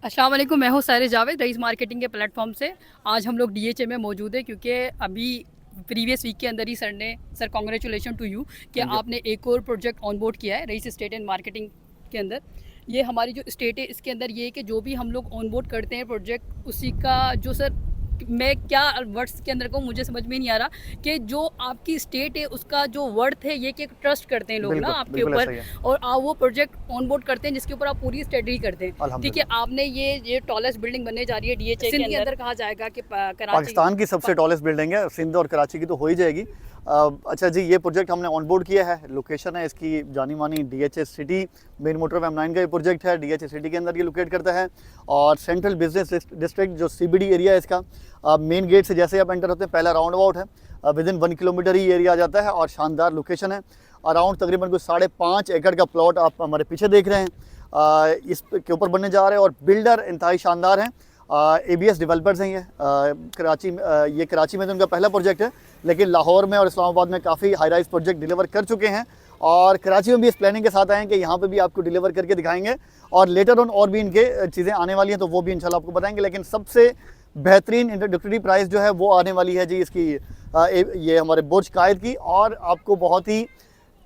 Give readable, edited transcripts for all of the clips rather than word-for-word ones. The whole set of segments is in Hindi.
अस्सलाम वालेकुम, मैं हूँ साहिर जावेद, रईस मार्केटिंग के प्लेटफॉर्म से। आज हम लोग डीएचए में मौजूद है क्योंकि अभी प्रीवियस वीक के अंदर ही सर कॉन्ग्रेचुलेशन टू यू कि थैंक यू। आपने एक और प्रोजेक्ट ऑन बोर्ड किया है रईस स्टेट एंड मार्केटिंग के अंदर। ये हमारी जो स्टेट है इसके अंदर ये है कि जो भी हम लोग ऑन बोर्ड करते हैं प्रोजेक्ट, उसी का जो सर मैं क्या वर्ड्स के अंदर को मुझे समझ में नहीं आ रहा कि जो आपकी स्टेट है उसका जो वर्थ है ये कि ट्रस्ट करते हैं लोग ना बिल्कुल, आपके बिल्कुल ऊपर, ऐसा ही है। और आप वो प्रोजेक्ट ऑन बोर्ड करते हैं जिसके ऊपर आप पूरी स्टडी करते हैं। ठीक है, अल्हम्दुलिल्लाह। आपने ये टॉलेस्ट बिल्डिंग बनने जा रही है डीएचए के अंदर कहा जाएगा कि कराची पाकिस्तान की सबसे टॉलेस्ट बिल्डिंग है, सिंध और कराची की तो हो ही जाएगी। अच्छा जी, ये प्रोजेक्ट हमने ऑन बोर्ड किया है। लोकेशन है इसकी जानी मानी DHA city, main motor M9 का ये प्रोजेक्ट है। डीएचए सिटी के अंदर ये लोकेट करता है और सेंट्रल बिजनेस डिस्ट्रिक्ट जो सीबीडी एरिया है इसका, मेन गेट से जैसे आप एंटर होते हैं पहला राउंड अबाउट है, विद इन 1 किलोमीटर ही एरिया आ जाता है और शानदार लोकेशन है। अराउंड तकरीबन कुछ 5.5 एकड़ का प्लॉट आप हमारे पीछे देख रहे हैं, इस के ऊपर बनने जा रहे हैं और बिल्डर इंतहाई शानदार हैं। ABS डेवलपर्स हैं ये कराची ये कराची में तो उनका पहला प्रोजेक्ट है, लेकिन लाहौर में और इस्लामाबाद में काफ़ी हाई राइज प्रोजेक्ट डिलीवर कर चुके हैं और कराची में भी इस प्लानिंग के साथ आए हैं कि यहाँ पे भी आपको डिलीवर करके दिखाएंगे और लेटर ऑन और भी इनके चीज़ें आने वाली हैं तो वो भी इंशाल्लाह आपको बताएंगे। लेकिन सबसे बेहतरीन इंट्रोडक्टरी प्राइस जो है वो आने वाली है जी इसकी, ये हमारे बुर्ज कायद की। और आपको बहुत ही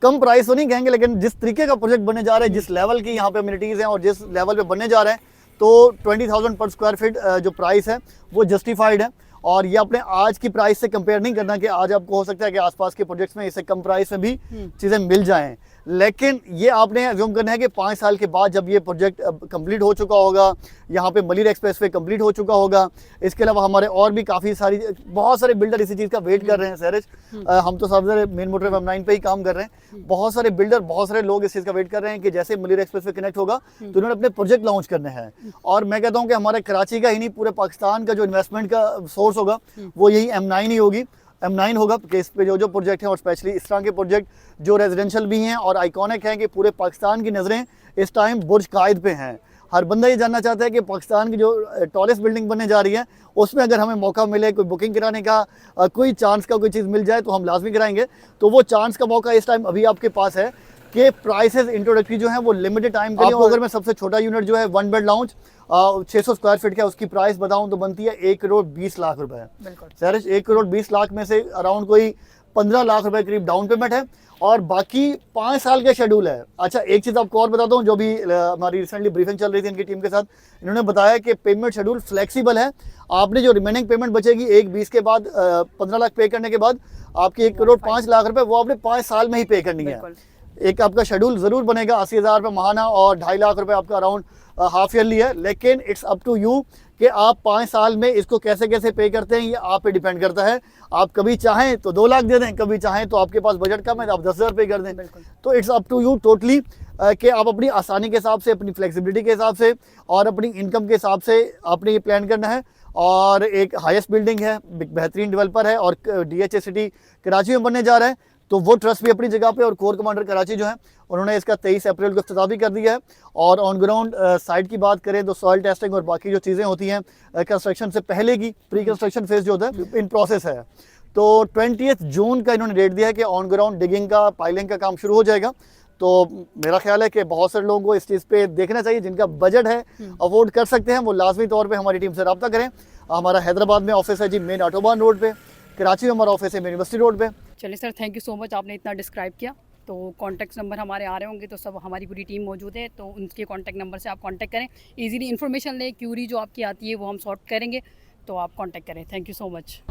कम प्राइस तो नहीं कहेंगे, लेकिन जिस तरीके का प्रोजेक्ट बनने जा रहा है, जिस लेवल की यहाँ पे अम्यूनिटीज़ हैं और जिस लेवल पे बनने जा रहे हैं, तो 20,000 पर स्क्वायर फीट जो प्राइस है वो जस्टिफाइड है। और ये अपने आज की प्राइस से कंपेयर नहीं करना कि आज आपको हो सकता है कि आसपास के प्रोजेक्ट्स में इससे कम प्राइस में भी चीज़ें मिल जाएं, लेकिन ये आपने अज्यूम करना है कि 5 साल के बाद जब ये प्रोजेक्ट कंप्लीट हो चुका होगा, यहाँ पे मलिर एक्सप्रेस वे कंप्लीट हो चुका होगा, इसके अलावा हमारे और भी काफ़ी सारी बहुत सारे बिल्डर इसी चीज़ का वेट कर रहे हैं। सहरिश, हम तो सबसे मेन मोटर M9 पे ही काम कर रहे हैं, बहुत सारे बिल्डर बहुत सारे लोग इस चीज़ का वेट कर रहे हैं कि जैसे मलिर एक्सप्रेस वे कनेक्ट होगा तो उन्होंने अपने प्रोजेक्ट लॉन्च करने हैं। और मैं कहता हूँ कि हमारे कराची का ही नहीं, पूरे पाकिस्तान का जो इन्वेस्टमेंट का सोर्स होगा वो यही M9 ही होगी। M9 होगा कि इस पे जो प्रोजेक्ट हैं और स्पेशली इस तरह के प्रोजेक्ट जो रेजिडेंशियल भी हैं और आइकॉनिक हैं कि पूरे पाकिस्तान की नज़रें इस टाइम बुर्ज कायद पे हैं। हर बंदा ये जानना चाहता है कि पाकिस्तान की जो टॉलेस्ट बिल्डिंग बनने जा रही है उसमें अगर हमें मौका मिले, कोई बुकिंग कराने का, कोई चांस का कोई चीज़ मिल जाए तो हम लाजमी कराएंगे। तो वो चांस का मौका इस टाइम अभी आपके पास है कि प्राइसेस इंट्रोडक्टरी जो है वो लिमिटेड टाइम के लिए। अगर मैं सबसे छोटा यूनिट जो है 1 बेड लाउंज 600 स्क्वायर फीट का, उसकी प्राइस बताऊं तो बनती है 1,20,00,000 रुपए। सहरिश, 1,20,00,000 में से अराउंड कोई 15 लाख रुपए करीब डाउन पेमेंट है और बाकी 5 साल का शेड्यूल है। अच्छा, एक चीज़ आपको और बताता हूँ, जो भी हमारी रिसेंटली ब्रीफिंग चल रही थी इनकी टीम के साथ, इन्होंने बताया कि पेमेंट शेड्यूल फ्लेक्सिबल है। आपने जो रिमेनिंग पेमेंट बचेगी 1,20 के बाद 15 लाख पे करने के बाद आपकी 1,05,00,000 रुपए वो आपने 5 साल में ही पे करनी है। एक आपका शेड्यूल ज़रूर बनेगा 80,000 रुपये महाना और 2.5 लाख रुपए आपका अराउंड हाफ ईयरली है, लेकिन इट्स अप टू यू कि आप 5 साल में इसको कैसे कैसे पे करते हैं, ये आप पे डिपेंड करता है। आप कभी चाहें तो 2 लाख दे दें, कभी चाहें तो आपके पास बजट कम है तो आप 10,000 पे कर दें। तो it's up to you totally कि आप अपनी आसानी के हिसाब से, अपनी फ्लेक्सिबिलिटी के हिसाब से और अपनी इनकम के हिसाब से आपने ये प्लान करना है। और एक हाईएस्ट बिल्डिंग है, बेहतरीन डेवलपर है और डीएचए सिटी कराची में बनने जा रहा है, तो वो ट्रस्ट भी अपनी जगह पे। और कोर कमांडर कराची जो है उन्होंने इसका 23 अप्रैल को इफ्तिताह भी कर दिया है। और ऑन ग्राउंड साइट की बात करें तो सॉइल टेस्टिंग और बाकी जो चीज़ें होती हैं कंस्ट्रक्शन से पहले की प्री कंस्ट्रक्शन फेज जो होता है इन प्रोसेस है। तो 20 जून का इन्होंने डेट दिया है कि ऑन ग्राउंड डिगिंग का, पाइलिंग का काम शुरू हो जाएगा। तो मेरा ख्याल है कि बहुत सारे लोगों को इस चीज़ पे देखना चाहिए, जिनका बजट है, अफोर्ड कर सकते हैं, वो लाजमी तौर पे हमारी टीम से रब्ता करें। हमारा हैदराबाद में ऑफिस है जी मेन ऑटोबान रोड पे, कराची में हमारा ऑफिस है यूनिवर्सिटी रोड पे। चलिए sir, thank you so much, आपने इतना डिस्क्राइब किया। तो कॉन्टैक्ट नंबर हमारे आ रहे होंगे, तो सब हमारी पूरी टीम मौजूद है, तो उनके कॉन्टैक्ट नंबर से आप कॉन्टैक्ट करें, इजीली इन्फॉर्मेशन लें, क्यूरी जो आपकी आती है वो हम सॉर्ट करेंगे, तो आप कॉन्टैक्ट करें। Thank you so much.